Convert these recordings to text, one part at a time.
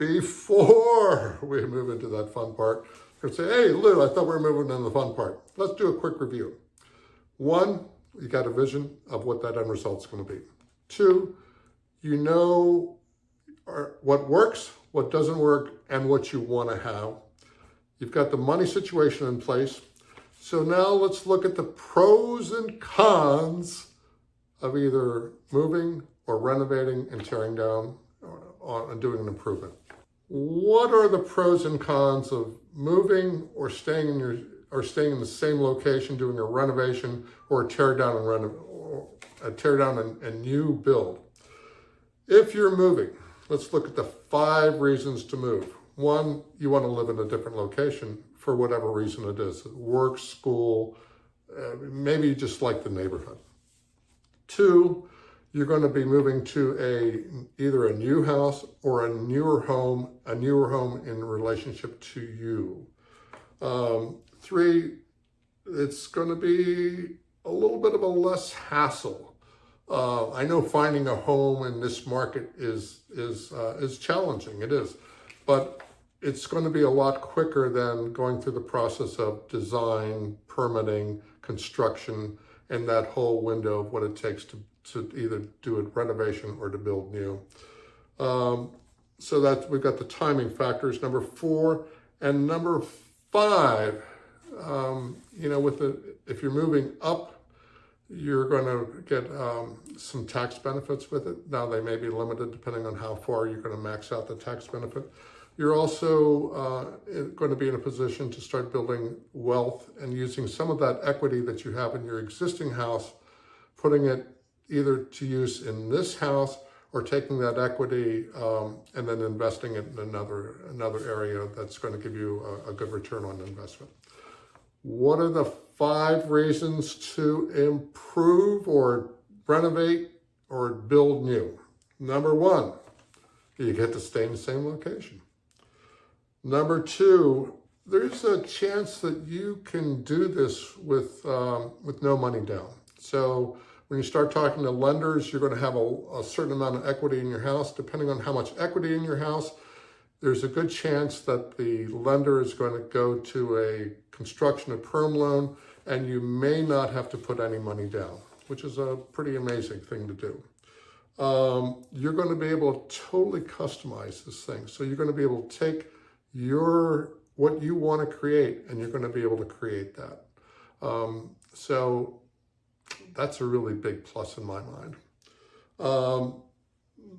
before we move into that fun part, we're going to say, hey, Lou, I thought we were moving into the fun part. Let's do a quick review. 1, you got a vision of what that end result's going to be. 2, you know what works, what doesn't work, and what you want to have. You've got the money situation in place. So now let's look at the pros and cons of either moving or renovating and tearing down and doing an improvement. What are the pros and cons of moving or staying in the same location, doing a renovation or a tear down and new build? If you're moving, let's look at the 5 reasons to move. 1, you want to live in a different location for whatever reason it is. Work, school, maybe you just like the neighborhood. 2, you're going to be moving to either a new house or a newer home in relationship to you. 3, it's going to be a little bit of a less hassle. I know finding a home in this market is challenging. It is, but it's going to be a lot quicker than going through the process of design, permitting, construction, and that whole window of what it takes to either do a renovation or to build new. So that we've got the timing factors, number 4, and number 5. If you're moving up, you're going to get some tax benefits with it. Now they may be limited depending on how far you're going to max out the tax benefit. You're also going to be in a position to start building wealth and using some of that equity that you have in your existing house, putting it either to use in this house or taking that equity and then investing it in another area that's going to give you a good return on investment. What are the 5 reasons to improve or renovate or build new? Number 1, you get to stay in the same location. Number 2, there's a chance that you can do this with no money down. So when you start talking to lenders, you're going to have a certain amount of equity in your house. Depending on how much equity in your house, there's a good chance that the lender is going to go to a construction or perm loan, and you may not have to put any money down, which is a pretty amazing thing to do. You're going to be able to totally customize this thing. So you're going to be able to take what you want to create, and you're going to be able to create that. So that's a really big plus in my mind.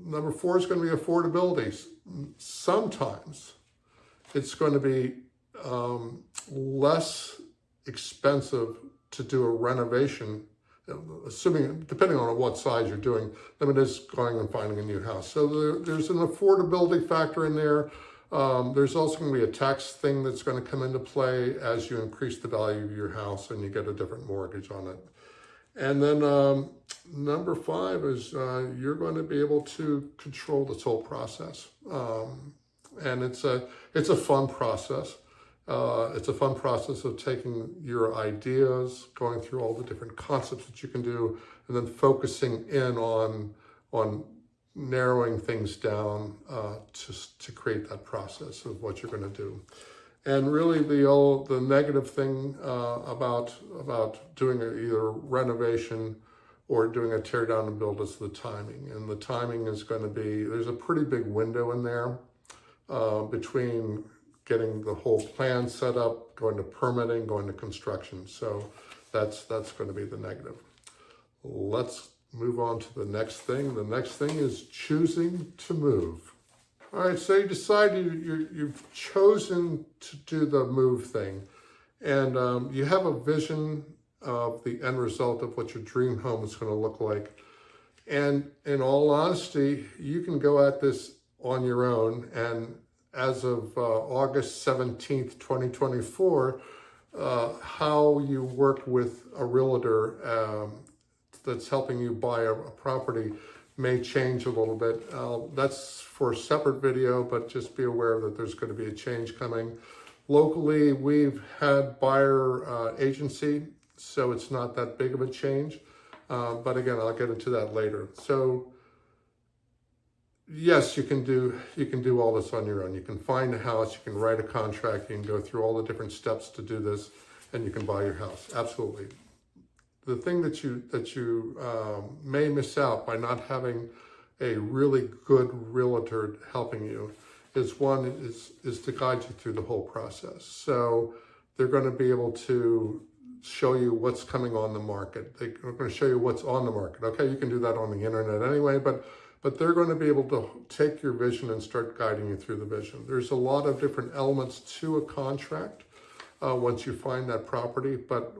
Number 4 is going to be affordability. Sometimes it's going to be less expensive to do a renovation, depending on what size you're doing, than it is going and finding a new house. So there's an affordability factor in there. There's also going to be a tax thing that's going to come into play as you increase the value of your house and you get a different mortgage on it. And then number 5 is you're going to be able to control this whole process. And it's a fun process. It's a fun process of taking your ideas, going through all the different concepts that you can do, and then focusing in on narrowing things down to create that process of what you're going to do. And really the negative thing about doing either renovation or doing a tear down and build is the timing. And the timing is going to be, there's a pretty big window in there between getting the whole plan set up, going to permitting, going to construction. So that's going to be the negative. Let's move on to the next thing. The next thing is choosing to move. All right, so you decide you've chosen to do the move thing, and you have a vision of the end result of what your dream home is going to look like. And in all honesty, you can go at this on your own. And as of August 17th, 2024, how you work with a realtor that's helping you buy a property may change a little bit. That's for a separate video, but just be aware that there's going to be a change coming. Locally, we've had buyer agency, so it's not that big of a change. But again, I'll get into that later. So yes, you can do all this on your own. You can find a house, you can write a contract, you can go through all the different steps to do this, and you can buy your house. Absolutely. The thing that you may miss out by not having a really good realtor helping you is to guide you through the whole process. So they're going to be able to show you what's coming on the market. They're going to show you what's on the market. Okay, you can do that on the internet anyway, but they're going to be able to take your vision and start guiding you through the vision. There's a lot of different elements to a contract once you find that property, but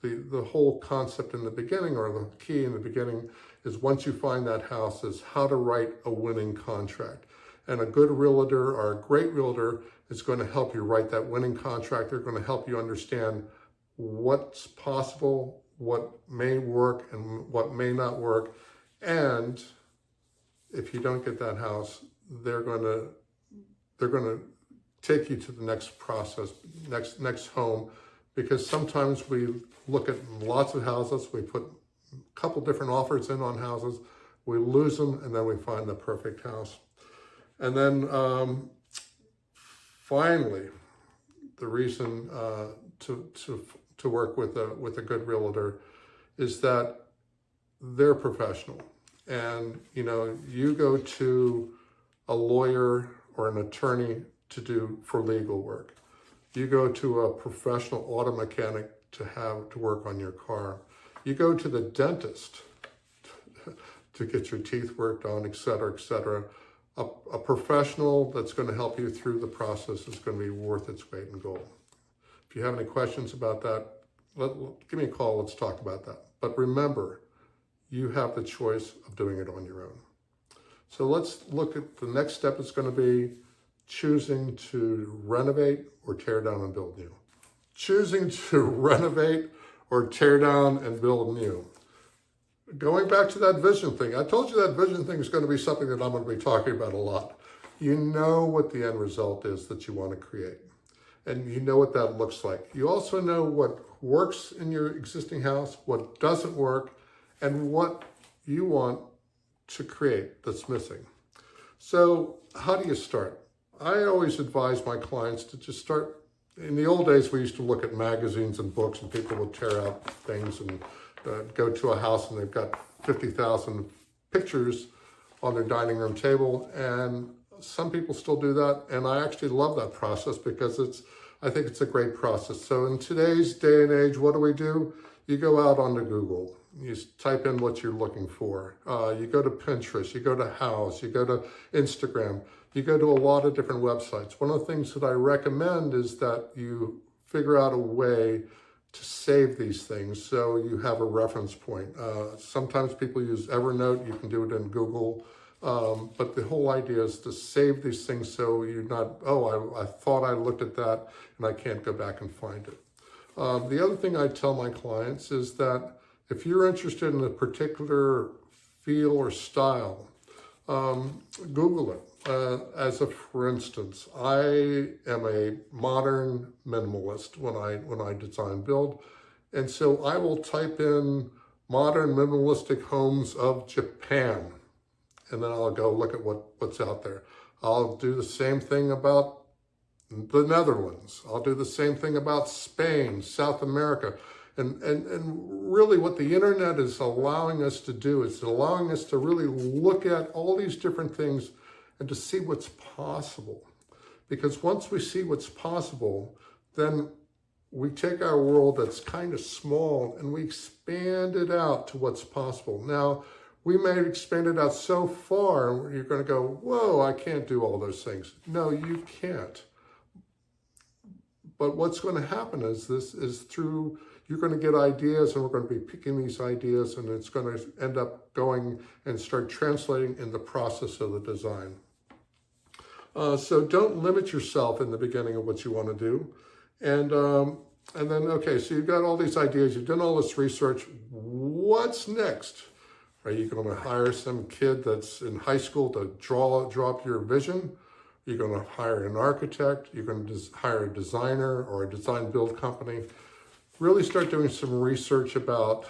the whole concept in the beginning, or the key in the beginning, is once you find that house, is how to write a winning contract. And a good realtor or a great realtor is going to help you write that winning contract. They're going to help you understand what's possible, what may work and what may not work. And if you don't get that house, they're going to take you to the next process, next home, because sometimes we look at lots of houses, we put a couple different offers in on houses, we lose them, and then we find the perfect house. And then finally, the reason to work with a good realtor is that they're professional. And you go to a lawyer or an attorney for legal work. You go to a professional auto mechanic to work on your car. You go to the dentist to get your teeth worked on, et cetera, et cetera. A professional that's going to help you through the process is going to be worth its weight in gold. If you have any questions about that, give me a call. Let's talk about that. But remember, you have the choice of doing it on your own. So let's look at the next step. Is going to be choosing to renovate or tear down and build new. Choosing to renovate or tear down and build new. Going back to that vision thing, I told you that vision thing is going to be something that I'm going to be talking about a lot. You know what the end result is that you want to create, and you know what that looks like. You also know what works in your existing house, what doesn't work, and what you want to create that's missing. So how do you start? I always advise my clients to just start. In the old days, we used to look at magazines and books, and people would tear out things and go to a house and they've got 50,000 pictures on their dining room table. And some people still do that. And I actually love that process because I think it's a great process. So in today's day and age, what do? You go out onto Google, you type in what you're looking for. You go to Pinterest, you go to House, you go to Instagram, you go to a lot of different websites. One of the things that I recommend is that you figure out a way to save these things so you have a reference point. Sometimes people use Evernote, you can do it in Google, but the whole idea is to save these things so you're not, I thought I looked at that and I can't go back and find it. The other thing I tell my clients is that if you're interested in a particular feel or style, Google it. For instance, I am a modern minimalist when I design build. And so I will type in modern minimalistic homes of Japan. And then I'll go look at what's out there. I'll do the same thing about the Netherlands. I'll do the same thing about Spain, South America. And really what the internet is allowing us to do is allowing us to really look at all these different things and to see what's possible. Because once we see what's possible, then we take our world that's kind of small and we expand it out to what's possible. Now, we may expand it out so far, you're going to go, whoa, I can't do all those things. No, you can't. But what's going to happen is you're going to get ideas, and we're going to be picking these ideas, and it's going to end up going and start translating in the process of the design. So don't limit yourself in the beginning of what you want to do. And then, okay, so you've got all these ideas, you've done all this research. What's next? Are you going to hire some kid that's in high school to draw up your vision? You're going to hire an architect. You're going to hire a designer or a design build company. Really start doing some research about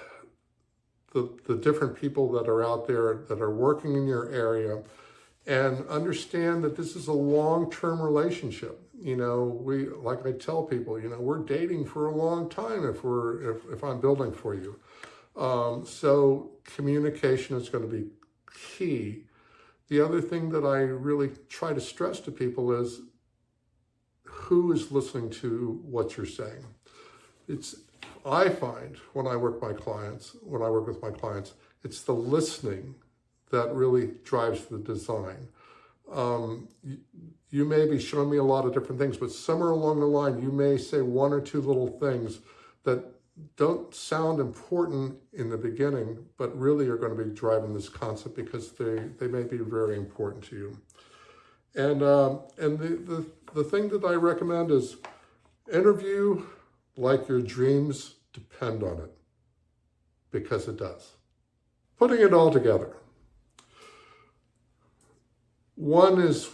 the different people that are out there that are working in your area, and understand that this is a long-term relationship. Like I tell people, we're dating for a long time if I'm building for you. So communication is going to be key. The other thing that I really try to stress to people is who is listening to what you're saying. I find when I work with my clients, it's the listening that really drives the design. You may be showing me a lot of different things, but somewhere along the line, you may say one or two little things that don't sound important in the beginning, but really are going to be driving this concept because they may be very important to you. And the thing that I recommend is interview like your dreams depend on it, because it does. Putting it all together. One is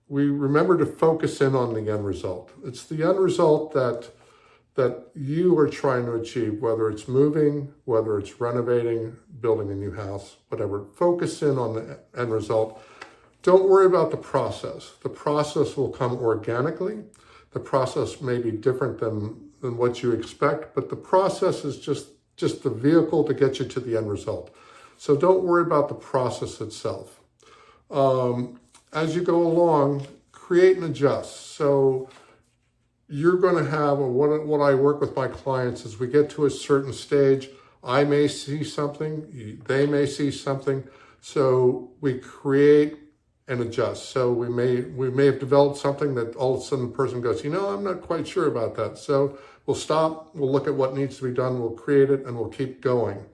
we remember to focus in on the end result. It's the end result that you are trying to achieve, whether it's moving, whether it's renovating, building a new house, whatever. Focus in on the end result. Don't worry about the process. The process will come organically. The process may be different than what you expect, but the process is just the vehicle to get you to the end result. So don't worry about the process itself. As you go along, create and adjust. So you're going to have, what I work with my clients is we get to a certain stage, I may see something, they may see something, so we create and adjust. So we may have developed something that all of a sudden the person goes, I'm not quite sure about that. So we'll stop, we'll look at what needs to be done, we'll create it, and we'll keep going.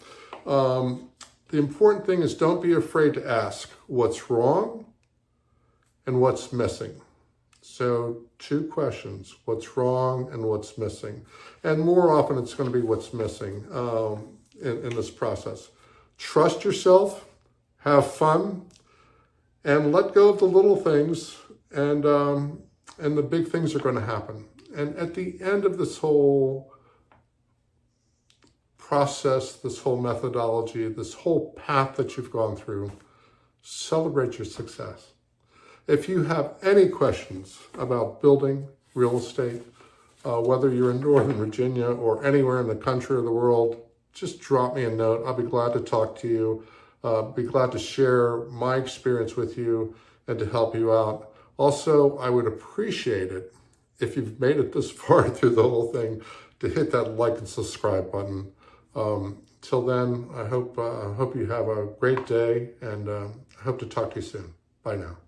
The important thing is don't be afraid to ask what's wrong and what's missing. So 2 questions, what's wrong and what's missing. And more often it's going to be what's missing in this process. Trust yourself, have fun, and let go of the little things, and the big things are going to happen. And at the end of this whole process, this whole methodology, this whole path that you've gone through, celebrate your success. If you have any questions about building, real estate, whether you're in Northern Virginia or anywhere in the country or the world, just drop me a note. I'll be glad to talk to you. Be glad to share my experience with you and to help you out. Also, I would appreciate it if you've made it this far through the whole thing to hit that like and subscribe button. Till then, I hope you have a great day, and I hope to talk to you soon. Bye now.